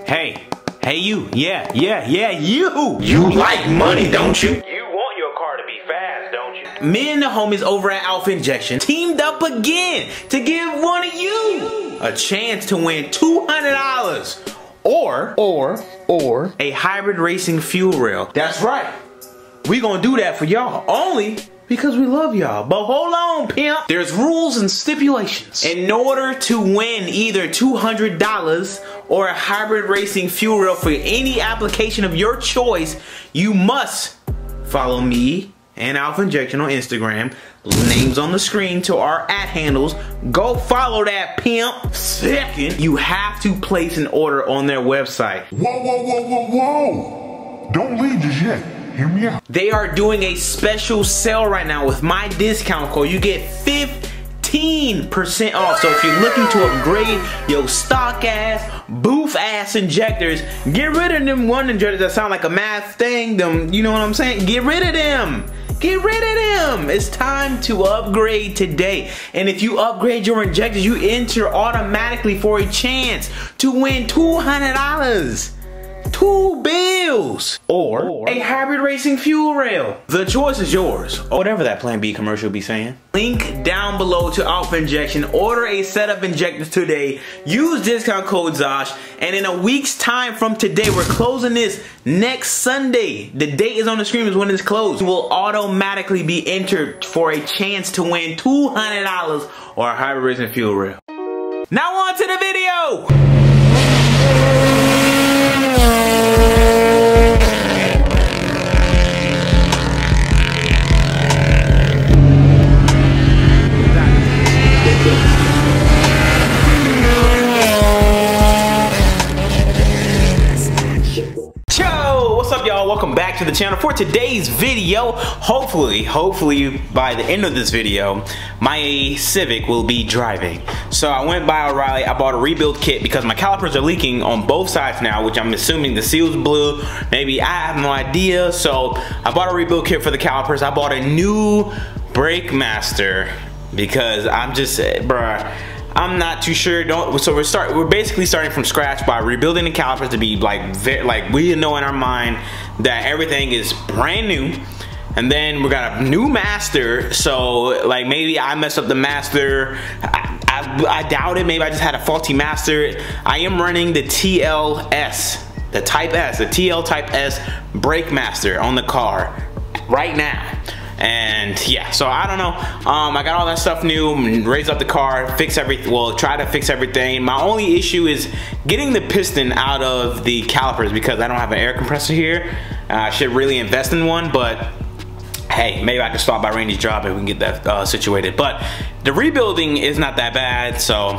Hey you, yeah, you! You like money, don't you? You want your car to be fast, don't you? Me and the homies over at Alpha Injection teamed up again to give one of you a chance to win $200 or a hybrid racing fuel rail. That's right. We gonna do that for y'all only because we love y'all. But hold on, pimp. There's rules and stipulations. In order to win either $200 or a hybrid racing fuel rail for any application of your choice, you must follow me and Alpha Injection on Instagram. Names on the screen to our @handles. Go follow that, pimp. Second, you have to place an order on their website. Whoa. Don't leave just yet. Hear me out. They are doing a special sale right now with my discount code. You get 15% off. So if you're looking to upgrade your stock ass, booth ass injectors, get rid of them one injectors that sound like a math thing. Them, you know what I'm saying? Get rid of them. Get rid of them. It's time to upgrade today. And if you upgrade your injectors, you enter automatically for a chance to win $200. 2 bills or a hybrid racing fuel rail. The choice is yours, or whatever that Plan B commercial be saying. Link down below to Alpha Injection. Order a set of injectors today. Use discount code ZOSH. And in a week's time from today, we're closing this next Sunday. The date is on the screen is when it's closed. You will automatically be entered for a chance to win $200 or a hybrid racing fuel rail. Now on to the video. Welcome back to the channel. For today's video, hopefully by the end of this video, my Civic will be driving. So I went by O'Reilly, I bought a rebuild kit because my calipers are leaking on both sides now, which I'm assuming the seal's blew. Maybe, I have no idea. So I bought a rebuild kit for the calipers. I bought a new brake master because I'm just, bruh, I'm not too sure. So we're basically starting from scratch by rebuilding the calipers to be like we know in our mind that everything is brand new. And then we got a new master, so like maybe I messed up the master. I doubt it. Maybe I just had a faulty master. I am running the TLS, the Type S, the TL Type S brake master on the car right now. And yeah, so I don't know. I got all that stuff new, raise up the car, fix everything. Well, try to fix everything. My only issue is getting the piston out of the calipers because I don't have an air compressor here. I should really invest in one, but hey, maybe I can stop by Randy's job and we can get that situated. But the rebuilding is not that bad, so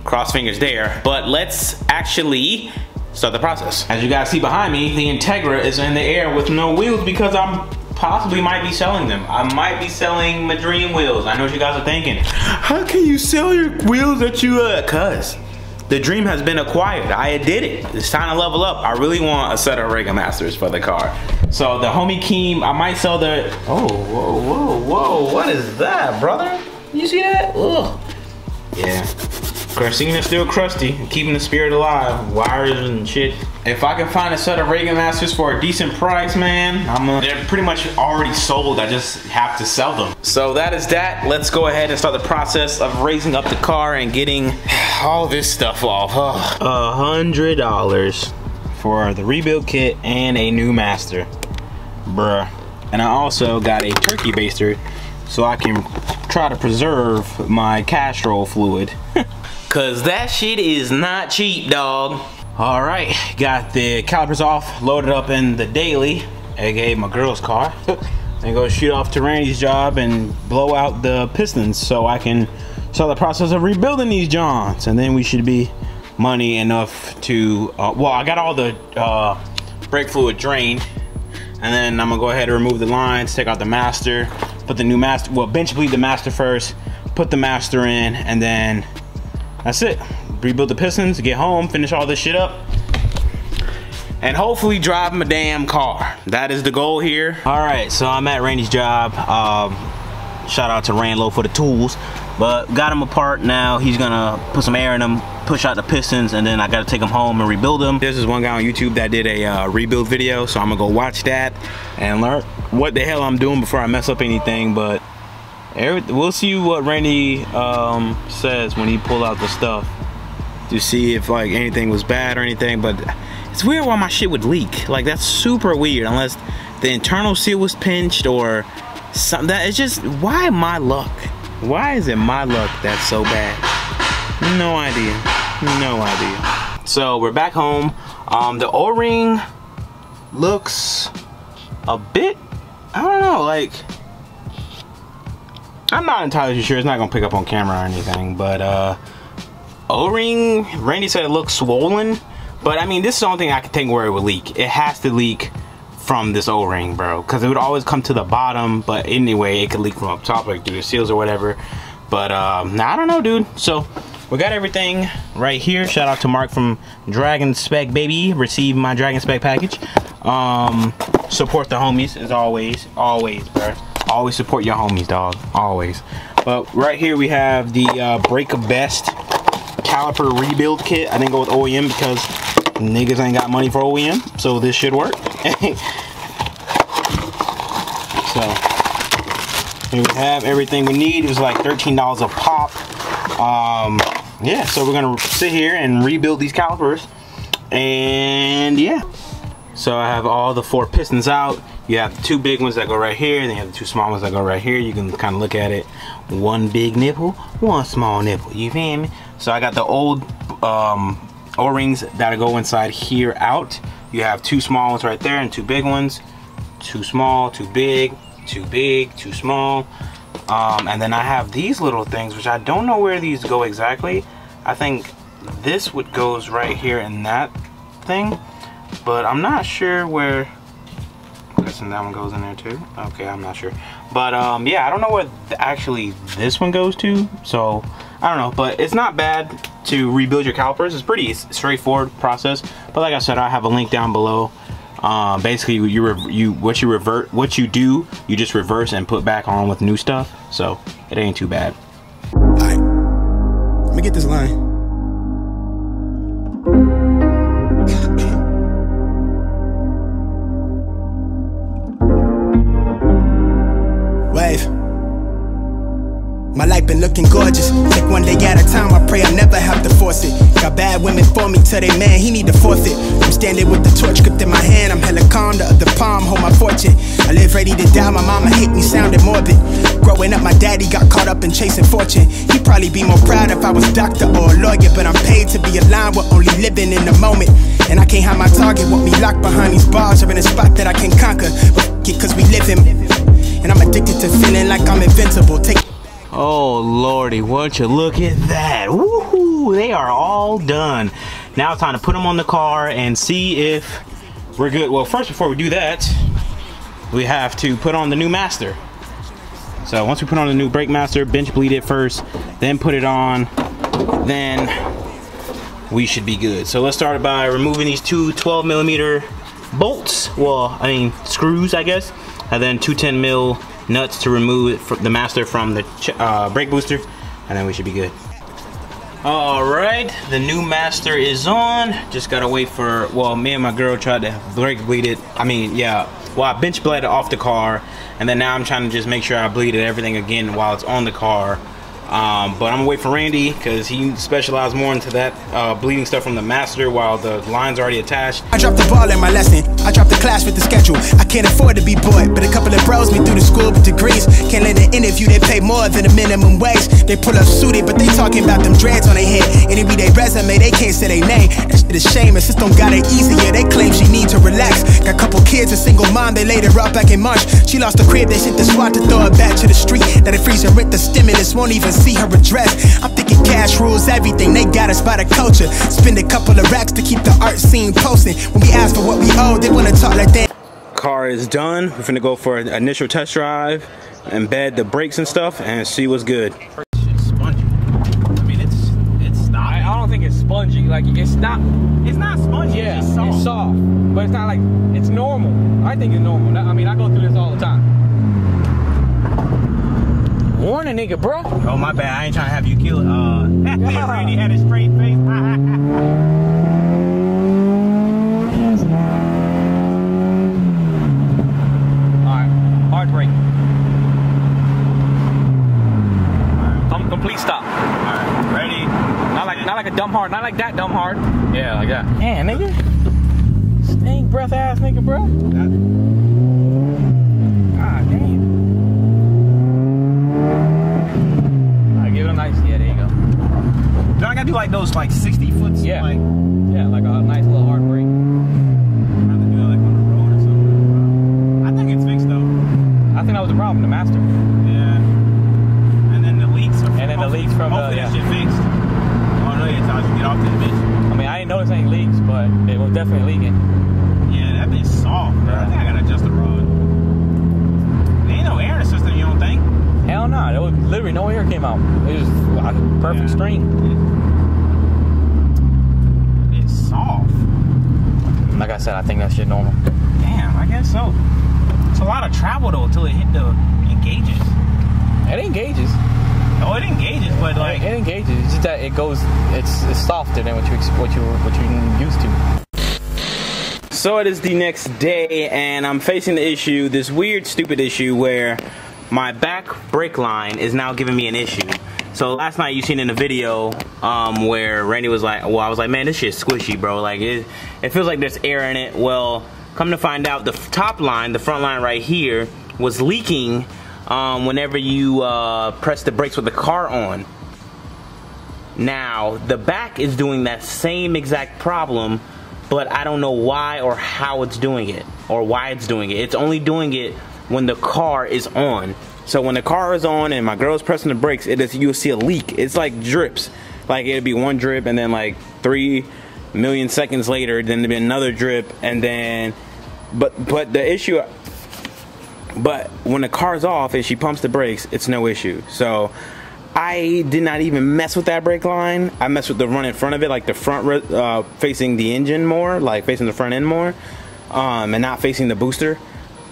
cross fingers there. But let's actually start the process. As you guys see behind me, the Integra is in the air with no wheels because I'm possibly might be selling them. I might be selling my dream wheels. I know what you guys are thinking. How can you sell your wheels that you, cuz the dream has been acquired. I did it. It's time to level up. I really want a set of Rega Masters for the car. So the homie Keem, I might sell the, oh, whoa, what is that, brother? You see that? Ugh. Yeah. Christina's still crusty, keeping the spirit alive, wires and shit. If I can find a set of Rega Masters for a decent price, man, they're pretty much already sold. I just have to sell them. So that is that. Let's go ahead and start the process of raising up the car and getting all this stuff off. $100 for the rebuild kit and a new master, bruh. And I also got a turkey baster so I can try to preserve my castrol fluid. Cause that shit is not cheap, dog. All right, got the calipers off, loaded up in the daily, aka my girl's car, and go shoot off to Randy's job and blow out the pistons so I can start the process of rebuilding these johns. And then we should be money enough to, well, I got all the brake fluid drained, and then I'm gonna go ahead and remove the lines, take out the master, put the new master, well, bench bleed the master first, put the master in, and then that's it. Rebuild the pistons, get home, finish all this shit up, and hopefully drive my damn car. That is the goal here. All right, so I'm at Randy's job. Shout out to Randlo for the tools, but got him apart now. He's gonna put some air in them, push out the pistons, and then I gotta take them home and rebuild them. There's this one guy on YouTube that did a rebuild video, so I'm gonna go watch that and learn what the hell I'm doing before I mess up anything. But we'll see what Randy says when he pull out the stuff to see if like anything was bad or anything. But it's weird why my shit would leak. Like, that's super weird, unless the internal seal was pinched or something. That it's just, why my luck? Why is it my luck that's so bad? No idea. No idea. So we're back home. The O-ring looks a bit, I don't know, like, I'm not entirely sure. It's not gonna pick up on camera or anything, but O-ring, Randy said it looks swollen, but I mean, this is the only thing I can think where it would leak. It has to leak from this O-ring, bro, because it would always come to the bottom, but anyway, it could leak from up top, like through the seals or whatever. But nah, I don't know, dude. So we got everything right here. Shout out to Mark from Dragon Spec, baby. Receive my Dragon Spec package. Support the homies as always, bro. Always support your homies, dog. Always. But right here we have the Break a Best caliper rebuild kit. I didn't go with OEM because niggas ain't got money for OEM, so this should work. So here we have everything we need. It was like $13 a pop. Yeah, so we're gonna sit here and rebuild these calipers, and yeah. So I have all the 4 pistons out. You have the 2 big ones that go right here, and then you have the 2 small ones that go right here. You can kind of look at it. 1 big nipple, 1 small nipple. You feel me? So I got the old O-rings that go inside here out. You have 2 small ones right there and 2 big ones. 2 small, 2 big, 2 big, 2 small. And then I have these little things, which I don't know where these go exactly. I think this would goes right here in that thing, but I'm not sure where. I'm guessing that one goes in there too. Okay, I'm not sure, but yeah, I don't know where actually this one goes to, so I don't know. But it's not bad to rebuild your calipers. It's pretty straightforward process, but like I said, I have a link down below. Basically what you do, you just reverse and put back on with new stuff, so it ain't too bad. All right, let me get this line. Wave. My life been looking gorgeous. Take one day at a time, I pray I never have to force it. Got bad women for me, tell they man he need to forfeit. I'm standing with the torch gripped in my hand, I'm hella calm, the other palm hold my fortune. I live ready to die, my mama hate me sounding morbid. Growing up, my daddy got caught up in chasing fortune. He'd probably be more proud if I was doctor or a lawyer, but I'm paid to be aligned with only living in the moment. And I can't have my target, want me locked behind these bars or in a spot that I can conquer. But f it, cause we live in. And I'm addicted to feeling like I'm invincible. Oh lordy, won't you look at that? Woohoo! They are all done. Now it's time to put them on the car and see if we're good. Well, first, before we do that, we have to put on the new master. So once we put on the new brake master, bench bleed it first, then put it on, then we should be good. So let's start by removing these 2 12mm bolts. Well, I mean screws, I guess, and then 2 10mm nuts to remove the master from the brake booster, and then we should be good. All right, the new master is on. Just gotta wait for, well, me and my girl tried to brake bleed it. I mean, yeah, well, I bench bled it off the car, and then now I'm trying to just make sure I bleeded everything again while it's on the car. But I'm gonna wait for Randy because he specializes more into that bleeding stuff from the master while the line's already attached. I dropped the ball in my lesson. I dropped the class with the schedule. I can't afford to be bored, but a couple of bros me through the school with degrees. Can't let an interview, they pay more than the minimum wage. They pull up suited, but they talking about them dreads on their head. And it be their resume, they can't say their name. That shit is shame, and system got it easier. They claim she need to relax. Got a couple kids, a single mom, they laid her up back in March. She lost her crib, they sent the SWAT to throw her back to the street. Now they freeze her rent, the stimulus won't even see her address. I'm thinking cash rules everything, they got us by the culture. Spend a couple of racks to keep the art scene posting. When we ask for what we owe, they wanna talk like that. Car is done. We're finna go for an initial test drive, embed the brakes and stuff, and see what's good. It's spongy. I mean, it's not. I don't think it's spongy. Like it's not spongy. Yeah, it's soft, but it's not like it's normal. I think it's normal. I mean, I go through this all the time. Warn a nigga, bro. Oh, my bad. I ain't trying to have you kill it. Randy had a straight face. Alright, hard brake. Complete stop. Alright, ready? Not like a dumb hard, not like that dumb hard. Yeah, like that. Man, nigga. Stink breath ass nigga, bro. God damn. Alright, give it a nice, yeah, there you go. Do I gotta do like those like 60 foot? Yeah. Like, yeah, like a nice little hard brake. I have to do it like on the road or something. I think it's fixed though. I think that was the problem, the master. Yeah. And then the leaks are And then the leaks from hopefully the, that shit fixed. Oh no, it's time to get off this bitch. I mean, I didn't notice any leaks, but it was definitely leaking. Yeah, that bitch soft, bro. I think I gotta adjust the rod. There ain't no air in the system, you don't think? Hell no, there was literally no air came out. It was a perfect stream. It's soft. Like I said, I think that shit normal. Damn, I guess so. It's a lot of travel though until it hit the engages. It engages. Oh, it engages, but like it engages. It's just that it goes. It's softer than what you're used to. So it is the next day, and I'm facing the issue, this weird, stupid issue where my back brake line is now giving me an issue. So last night you seen in the video where Randy was like, well, I was like, man, this shit's squishy, bro. Like it feels like there's air in it. Well, come to find out, the top line, the front line right here, was leaking whenever you press the brakes with the car on. Now the back is doing that same exact problem, but I don't know why or how it's doing it, or why it's doing it. It's only doing it when the car is on. So when the car is on and my girl's pressing the brakes, you'll see a leak. It's like drips. Like it'll be one drip, and then like 3 million seconds later, then there'll be another drip, and then but the issue, but when the car's off and she pumps the brakes, it's no issue. So I did not even mess with that brake line. I messed with the run in front of it, like the front facing the engine more, like facing the front end more, and not facing the booster.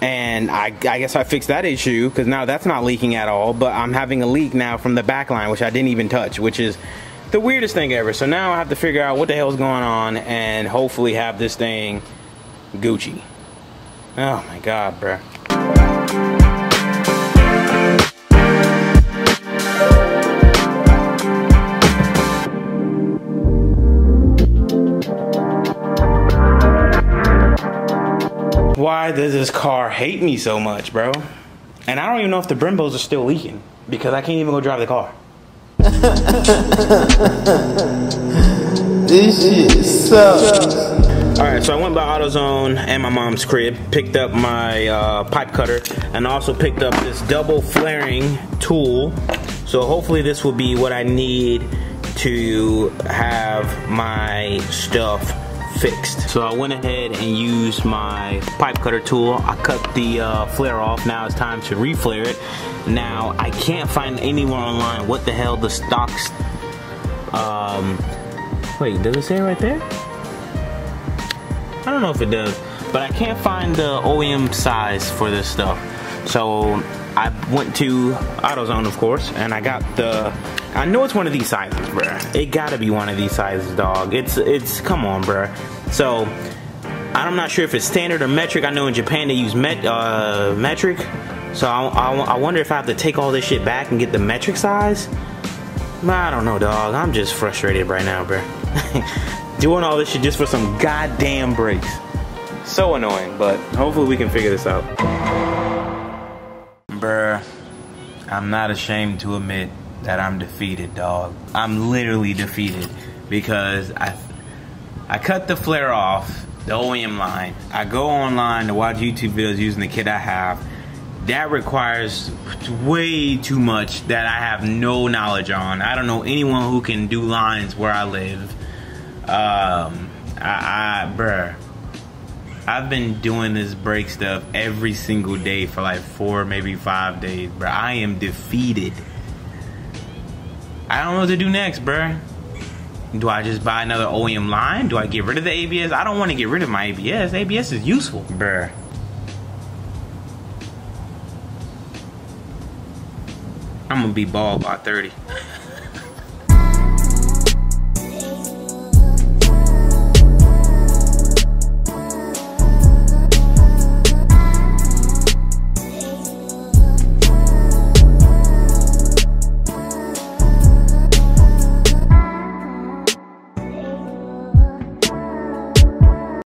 And I guess I fixed that issue, because now that's not leaking at all, but I'm having a leak now from the back line, which I didn't even touch, which is the weirdest thing ever. So now I have to figure out what the hell's going on and hopefully have this thing Gucci. Oh my God, bruh. Why does this car hate me so much, bro? And I don't even know if the Brimbos are still leaking, because I can't even go drive the car. This shit sucks. Alright, so I went by AutoZone and my mom's crib, picked up my pipe cutter, and also picked up this double flaring tool. So hopefully this will be what I need to have my stuff fixed. So I went ahead and used my pipe cutter tool. I cut the flare off. Now it's time to reflare it. Now I can't find anywhere online what the hell the stocks. Wait, does it say right there? I don't know if it does, but I can't find the OEM size for this stuff. So I went to AutoZone, of course, and I got the. I know it's one of these sizes, bruh. It gotta be one of these sizes, dog. It's come on, bruh. So I'm not sure if it's standard or metric. I know in Japan they use metric. So I wonder if I have to take all this shit back and get the metric size. I don't know, dog. I'm just frustrated right now, bruh. Doing all this shit just for some goddamn brakes. So annoying, but hopefully we can figure this out. Bruh, I'm not ashamed to admit that I'm defeated, dog. I'm literally defeated because I cut the flare off, the OEM line. I go online to watch YouTube videos using the kit I have. That requires way too much that I have no knowledge on. I don't know anyone who can do lines where I live. Bruh, I've been doing this brake stuff every single day for like 4, maybe 5 days, bruh. I am defeated. I don't know what to do next, bruh. Do I just buy another OEM line? Do I get rid of the ABS? I don't want to get rid of my ABS. ABS is useful, bruh. I'm gonna be bald by 30.